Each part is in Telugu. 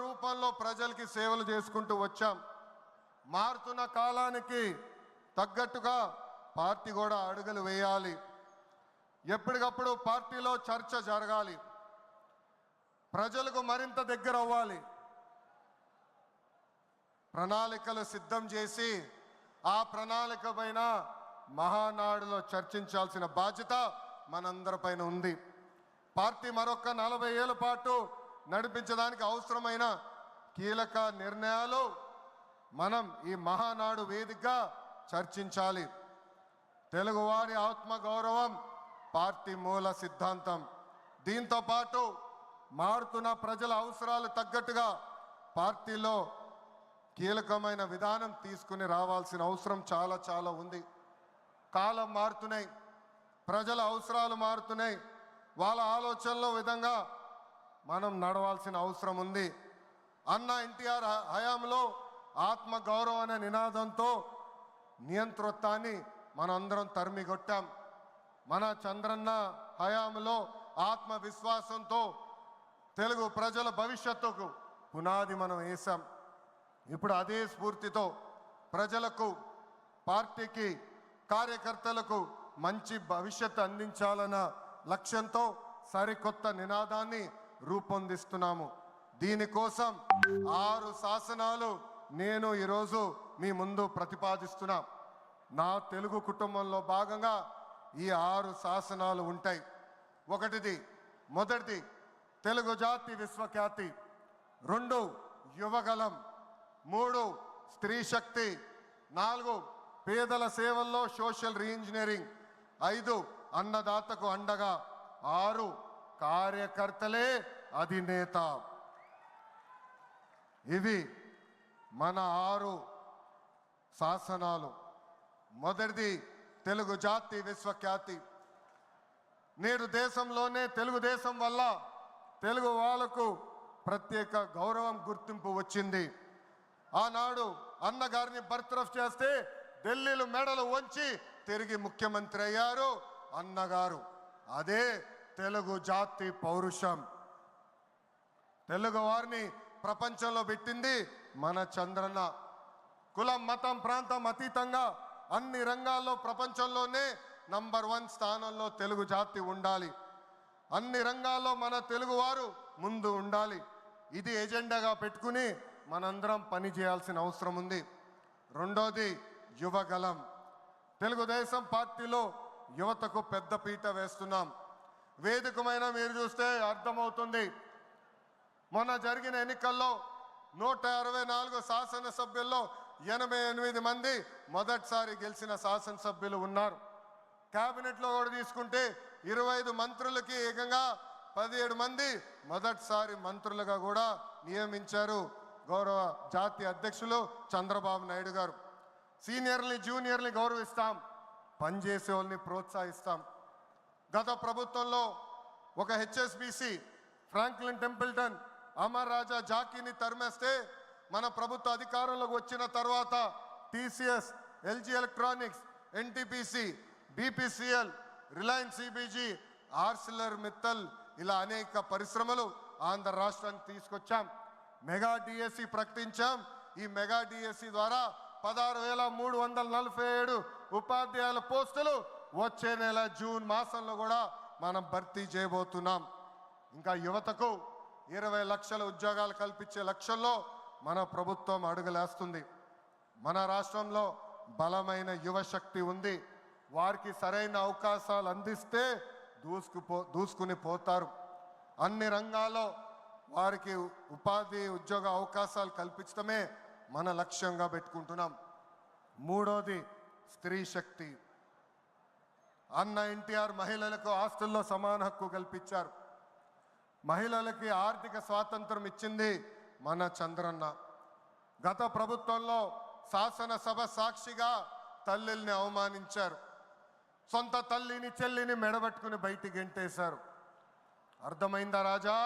రూపంలో ప్రజలకి సేవలు చేసుకుంటూ వచ్చాం. మారుతున్న కాలానికి తగ్గట్టుగా పార్టీ కూడా అడుగులు వేయాలి. ఎప్పటికప్పుడు పార్టీలో చర్చ జరగాలి. ప్రజలకు మరింత దగ్గర అవ్వాలి. ప్రణాళికలు సిద్ధం చేసి ఆ ప్రణాళిక పైన మహానాడులో చర్చించాల్సిన బాధ్యత మనందరిపైన ఉంది. పార్టీ మరొక 40 ఏళ్ల పాటు నడిపించడానికి అవసరమైన కీలక నిర్ణయాలు మనం ఈ మహానాడు వేదికగా చర్చించాలి. తెలుగువారి ఆత్మగౌరవం పార్టీ మూల సిద్ధాంతం. దీంతో పాటు మారుతున్న ప్రజల అవసరాలు తగ్గట్టుగా పార్టీలో కీలకమైన విధానం తీసుకుని రావాల్సిన అవసరం చాలా ఉంది. కాలం మారుతున్నాయి, ప్రజల అవసరాలు మారుతున్నాయి. వాళ్ళ ఆలోచనల విధంగా మనం నడవాల్సిన అవసరం ఉంది. అన్న ఎన్టీఆర్ హయాంలో ఆత్మగౌరవం అనే నినాదంతో నియంతృత్వాన్ని మనందరం తరిమికొట్టాం. మన చంద్రన్న హయాంలో ఆత్మవిశ్వాసంతో తెలుగు ప్రజల భవిష్యత్తుకు పునాది మనం వేశాం. ఇప్పుడు అదే స్ఫూర్తితో ప్రజలకు, పార్టీకి, కార్యకర్తలకు మంచి భవిష్యత్తు అందించాలన్న లక్ష్యంతో సరికొత్త నినాదాన్ని రూపొందిస్తున్నాము. దీనికోసం 6 శాసనాలు నేను ఈరోజు మీ ముందు ప్రతిపాదిస్తున్నా. నా తెలుగు కుటుంబంలో భాగంగా ఈ 6 శాసనాలు ఉంటాయి. మొదటిది తెలుగు జాతి విశ్వఖ్యాతి, 2 యువగలం, 3 స్త్రీ శక్తి, 4 పేదల సేవల్లో సోషల్ రీఇంజనీరింగ్, 5 అన్నదాతకు అండగా, 6 కార్యకర్తలే అధినేత. ఇవి మన 6 శాసనాలు. మొదటిది తెలుగు జాతి విశ్వఖ్యాతి. నేడు దేశంలోనే తెలుగుదేశం వల్ల తెలుగు వాళ్ళకు ప్రత్యేక గౌరవం, గుర్తింపు వచ్చింది. ఆనాడు అన్నగారిని బర్తరఫ్ చేస్తే ఢిల్లీలో మెడలు వంచి తిరిగి ముఖ్యమంత్రి అయ్యారు అన్నగారు. అదే తెలుగు జాతి పౌరుషం. తెలుగు వారిని ప్రపంచంలో పెట్టింది మన చంద్రన్న. కులం, మతం, ప్రాంతం అతీతంగా అన్ని రంగాల్లో ప్రపంచంలోనే నంబర్ 1 స్థానంలో తెలుగు జాతి ఉండాలి. అన్ని రంగాల్లో మన తెలుగువారు ముందు ఉండాలి. ఇది ఎజెండాగా పెట్టుకుని మనందరం పని చేయాల్సిన అవసరం ఉంది. రెండోది యువగలం. తెలుగుదేశం పార్టీలో యువతకు పెద్ద పీట వేస్తున్నాం. వేదికమైన మీరు చూస్తే అర్థమవుతుంది. మొన్న జరిగిన ఎన్నికల్లో 164 శాసనసభ్యుల్లో 88 మంది మొదటిసారి గెలిచిన శాసనసభ్యులు ఉన్నారు. క్యాబినెట్లో కూడా తీసుకుంటే 25 మంత్రులకి ఏకంగా 17 మంది మొదటిసారి మంత్రులుగా కూడా నియమించారు గౌరవ జాతీయ అధ్యక్షులు చంద్రబాబు నాయుడు గారు. సీనియర్ని, జూనియర్ని గౌరవిస్తాం, పనిచేసే వాళ్ళని ప్రోత్సహిస్తాం. గత ప్రభుత్వంలో ఒక HSBC, Franklin Templeton, Amara Raja జాకీని తరిమేస్తే మన ప్రభుత్వ అధికారంలోకి వచ్చిన తర్వాత TCS, LG electronics, NTPC, BPCL, Reliance CBG, Arcelor Mittal ఇలా అనేక పరిశ్రమలు ఆంధ్ర రాష్ట్రానికి తీసుకొచ్చాం. మెగా డిఎస్సి ప్రకటించాం. ఈ మెగా డిఎస్సి ద్వారా 16,347 ఉపాధ్యాయుల పోస్టులు వచ్చే నెల జూన్ మాసంలో కూడా మనం భర్తీ చేయబోతున్నాం. ఇంకా యువతకు 20 లక్షల ఉద్యోగాలు కల్పించే లక్ష్యంలో మన ప్రభుత్వం అడుగులేస్తుంది. మన రాష్ట్రంలో బలమైన యువశక్తి ఉంది. వారికి సరైన అవకాశాలు అందిస్తే దూసుకుని పోతారు. అన్ని రంగాల్లో వారికి ఉపాధి, ఉద్యోగ అవకాశాలు కల్పించడమే మన లక్ష్యంగా పెట్టుకుంటున్నాం. మూడోది స్త్రీ శక్తి. అన్న ఎన్టీఆర్ మహిళలకు ఆస్తుల్లో సమాన హక్కు కల్పించారు. మహిళలకి ఆర్థిక స్వాతంత్రం ఇచ్చింది మన చంద్రన్న. గత ప్రభుత్వంలో శాసనసభ సాక్షిగా తల్లిల్ని అవమానించారు. సొంత తల్లిని, చెల్లిని మెడబట్టుకుని బయటికి గెంటేశారు. అర్థమైందా రాజా?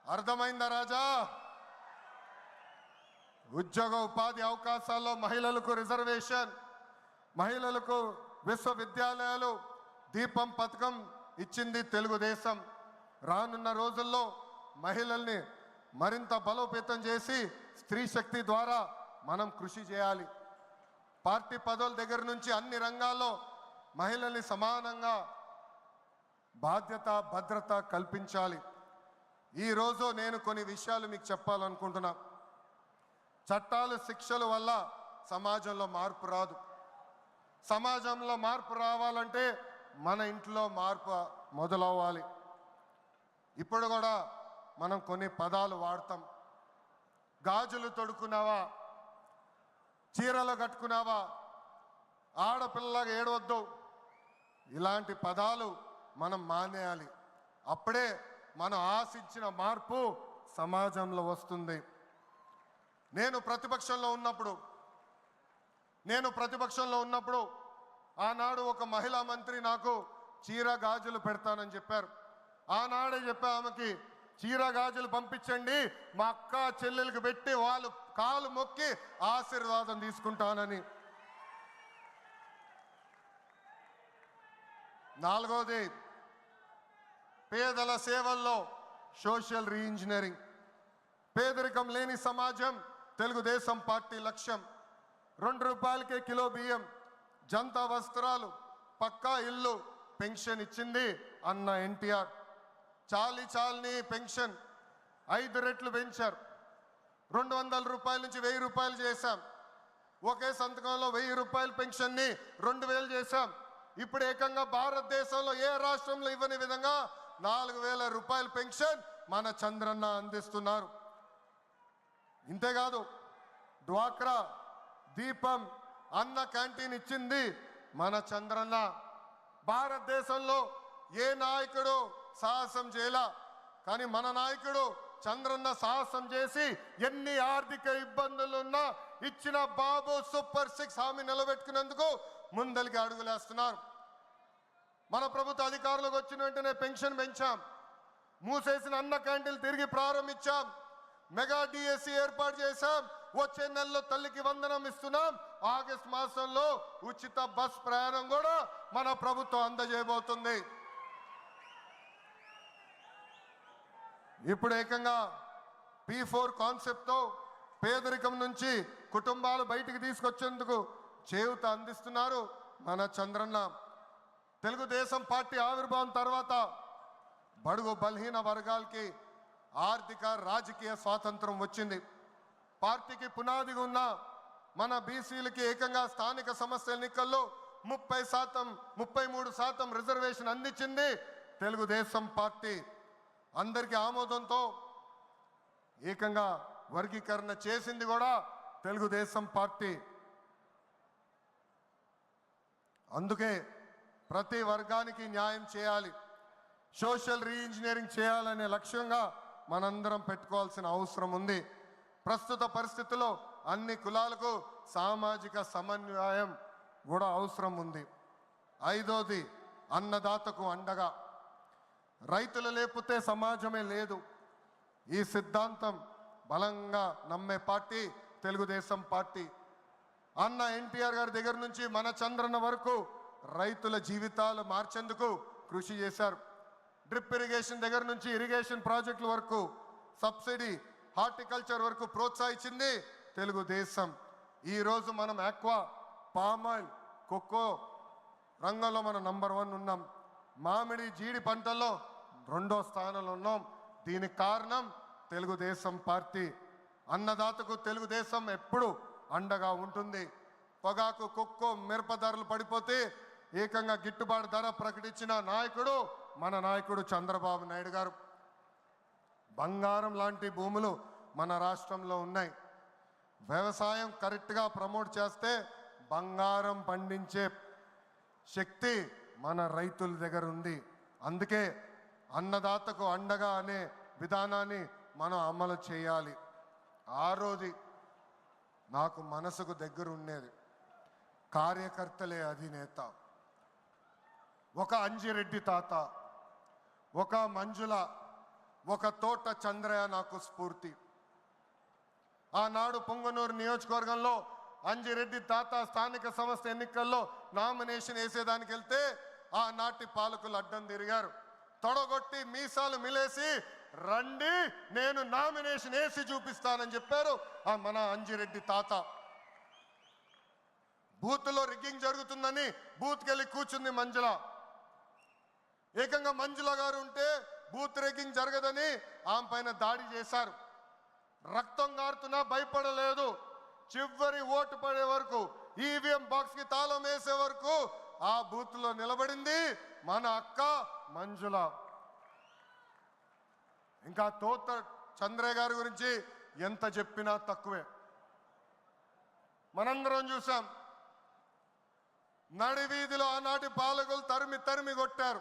అర్థమైందా రాజా? ఉద్యోగ ఉపాధి అవకాశాల్లో మహిళలకు రిజర్వేషన్, మహిళలకు విశ్వవిద్యాలయాలు, దీపం పథకం ఇచ్చింది తెలుగుదేశం. రానున్న రోజుల్లో మహిళల్ని మరింత బలోపేతం చేసి స్త్రీ శక్తి ద్వారా మనం కృషి చేయాలి. పార్టీ పదవుల దగ్గర నుంచి అన్ని రంగాల్లో మహిళల్ని సమానంగా బాధ్యత భద్రత కల్పించాలి. ఈరోజు నేను కొన్ని విషయాలు మీకు చెప్పాలనుకుంటున్నా. చట్టాలు శిక్షల వల్ల సమాజంలో మార్పు రాదు. సమాజంలో మార్పు రావాలంటే మన ఇంట్లో మార్పు మొదలవ్వాలి. ఇప్పుడు కూడా మనం కొన్ని పదాలు వాడతాం. గాజులు తొడుక్కున్నావా, చీరలు కట్టుకున్నావా, ఆడపిల్లగా ఏడవద్దు, ఇలాంటి పదాలు మనం మానేయాలి. అప్పుడే మనం ఆశించిన మార్పు సమాజంలో వస్తుంది. నేను ప్రతిపక్షంలో ఉన్నప్పుడు ఆనాడు ఒక మహిళా మంత్రి నాకు చీర గాజులు పెడతానని చెప్పారు. ఆనాడే చెప్పా ఆమెకి, చీర గాజులు పంపించండి, మా అక్క చెల్లెలకు పెట్టి వాళ్ళు కాలు మొక్కి ఆశీర్వాదం తీసుకుంటానని. నాలుగోది, పేదల సేవల్లో సోషల్ రీఇంజనీరింగ్. పేదరికం లేని సమాజం తెలుగుదేశం పార్టీ లక్ష్యం. 2 రూపాయలకే కిలో బియ్యం, జంతా వస్త్రాలు, పక్కా ఇల్లు, పెన్షన్ ఇచ్చింది అన్న ఎన్టీఆర్. చాలని పెన్షన్ 5 రెట్లు పెంచారు. 200 రూపాయల నుంచి 1000 రూపాయలు చేశాం. ఒకే సంతకంలో 1000 రూపాయల పెన్షన్ని 2000 చేశాం. ఇప్పుడు ఏకంగా భారతదేశంలో ఏ రాష్ట్రంలో ఇవ్వని విధంగా 4000 రూపాయల పెన్షన్ మన చంద్రన్న అందిస్తున్నారు. ఇంతేకాదు, డ్వాక్రా, దీపం, అన్న క్యాంటీన్ ఇచ్చింది మన చంద్రన్న. భారతదేశంలో ఏ నాయకుడు సాహసం చేయలా, కానీ మన నాయకుడు చంద్రన్న సాహసం చేసి ఎన్ని ఆర్థిక ఇబ్బందులున్నా ఇచ్చిన బాబు సూపర్ 6 హామీ నిలబెట్టుకునేందుకు ముందలికి అడుగులేస్తున్నారు. మన ప్రభుత్వ అధికారులకు వచ్చిన వెంటనే పెన్షన్ పెంచాం. మూసేసిన అన్న క్యాంటీన్లు తిరిగి ప్రారంభించాం. మెగా డిఎస్సి ఏర్పాటు చేశాం. వచ్చే నెలలో తల్లికి వందనం ఇస్తున్నాం. ఆగస్టు మాసంలో ఉచిత బస్ ప్రయాణం కూడా మన ప్రభుత్వం అందజేయబోతుంది. ఇప్పుడు ఏకంగా P4 కాన్సెప్ట్తో పేదరికం నుంచి కుటుంబాలు బయటికి తీసుకొచ్చేందుకు చేయూత అందిస్తున్నారు మన చంద్రన్న. తెలుగుదేశం పార్టీ ఆవిర్భావం తర్వాత బడుగు బలహీన వర్గాలకి ఆర్థిక రాజకీయ స్వాతంత్రం వచ్చింది. పార్టీకి పునాదిగా ఉన్న మన బీసీలకి ఏకంగా స్థానిక సంస్థల ఎన్నికల్లో 33% రిజర్వేషన్ అందించింది తెలుగుదేశం పార్టీ. అందరికీ ఆమోదంతో ఏకంగా వర్గీకరణ చేసింది కూడా తెలుగుదేశం పార్టీ. అందుకే ప్రతి వర్గానికి న్యాయం చేయాలి, సోషల్ రీఇంజనీరింగ్ చేయాలనే లక్ష్యంగా మనందరం పెట్టుకోవాల్సిన అవసరం ఉంది. ప్రస్తుత పరిస్థితుల్లో అన్ని కులాలకు సామాజిక సమన్వయం కూడా అవసరం ఉంది. 5వది, అన్నదాతకు అండగా. రైతులు లేకపోతే సమాజమే లేదు. ఈ సిద్ధాంతం బలంగా నమ్మే పార్టీ తెలుగుదేశం పార్టీ. అన్న ఎన్టీఆర్ గారి దగ్గర నుంచి మన చంద్రన్న వరకు రైతుల జీవితాలు మార్చేందుకు కృషి చేశారు. డ్రిప్ ఇరిగేషన్ దగ్గర నుంచి ఇరిగేషన్ ప్రాజెక్టుల వరకు, సబ్సిడీ, హార్టికల్చర్ వరకు ప్రోత్సహించింది తెలుగుదేశం. ఈరోజు మనం ఆక్వా, పామాయిల్, కోకో రంగంలో మనం నంబర్ 1 ఉన్నాం. మామిడి, జీడి పంటల్లో 2వ స్థానంలో ఉన్నాం. దీనికి కారణం తెలుగుదేశం పార్టీ. అన్నదాతకు తెలుగుదేశం ఎప్పుడు అండగా ఉంటుంది. పొగాకు, కొక్కో, మిరప ధరలు పడిపోతే ఏకంగా గిట్టుబాటు ధర ప్రకటించిన నాయకుడు మన నాయకుడు చంద్రబాబు నాయుడు గారు. బంగారం లాంటి భూములు మన రాష్ట్రంలో ఉన్నాయి. వ్యవసాయం కరెక్ట్గా ప్రమోట్ చేస్తే బంగారం పండించే శక్తి మన రైతుల దగ్గర ఉంది. అందుకే అన్నదాతకు అండగా అనే విధానాన్ని మనం అమలు చేయాలి. 6వది, నాకు మనసుకు దగ్గర ఉండేది, కార్యకర్తలే అధినేత. ఒక అంజిరెడ్డి తాత, ఒక మంజుల, ఒక తోట చంద్రయ్య నాకు స్ఫూర్తి. ఆనాడు పొంగనూరు నియోజకవర్గంలో అంజిరెడ్డి తాత స్థానిక సంస్థ ఎన్నికల్లో నామినేషన్ వేసేదానికి వెళ్తే ఆనాటి పాలకులు అడ్డం తిరిగారు. తొడగొట్టి మీసాలు మిలేసి రండి నేను నామినేషన్ వేసి చూపిస్తానని చెప్పారు మన అంజిరెడ్డి తాత. బూత్లో రిగ్గింగ్ జరుగుతుందని బూత్కి వెళ్ళి కూర్చుంది మంజుల. ఏకంగా మంజుల గారు ఉంటే బూత్ రిగ్గింగ్ జరగదని ఆమె పైన దాడి చేశారు. రక్తం గారుతున్నా భయపడలేదు. చివరి ఓటు పడే వరకు, ఈవీఎం బాక్స్ కి తాళం వేసే వరకు ఆ బూత్ లో నిలబడింది మన అక్క మంజుల. ఇంకా తోట చంద్రయ్య గారి గురించి ఎంత చెప్పినా తక్కువే. మనందరం చూసాం, నడివీధిలో ఆనాటి పాలకులు తరిమి తరిమి కొట్టారు.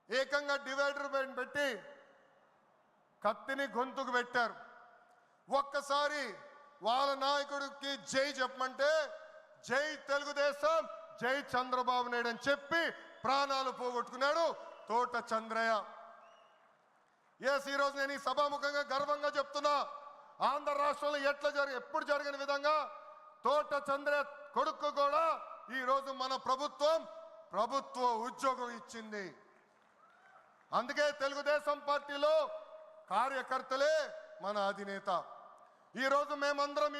ఏకంగా డివైడర్ పెట్టి కత్తిని గొంతుకు పెట్టారు. ఒక్కసారి వాళ్ళ నాయకుడికి జై చెప్పమంటే జై తెలుగుదేశం, జై చంద్రబాబు నాయుడు అని చెప్పి ప్రాణాలు పోగొట్టుకున్నాడు తోట చంద్రయ్య. ఈరోజు నేను ఈ సభాముఖంగా గర్వంగా చెప్తున్నా, ఆంధ్ర రాష్ట్రంలో ఎప్పుడు జరిగిన విధంగా తోట చంద్రయ్య కొడుకు కూడా ఈరోజు మన ప్రభుత్వ ఉద్యోగం ఇచ్చింది. అందుకే తెలుగుదేశం పార్టీలో కార్యకర్తలే మన అధినేత. ఈరోజు మేమందరం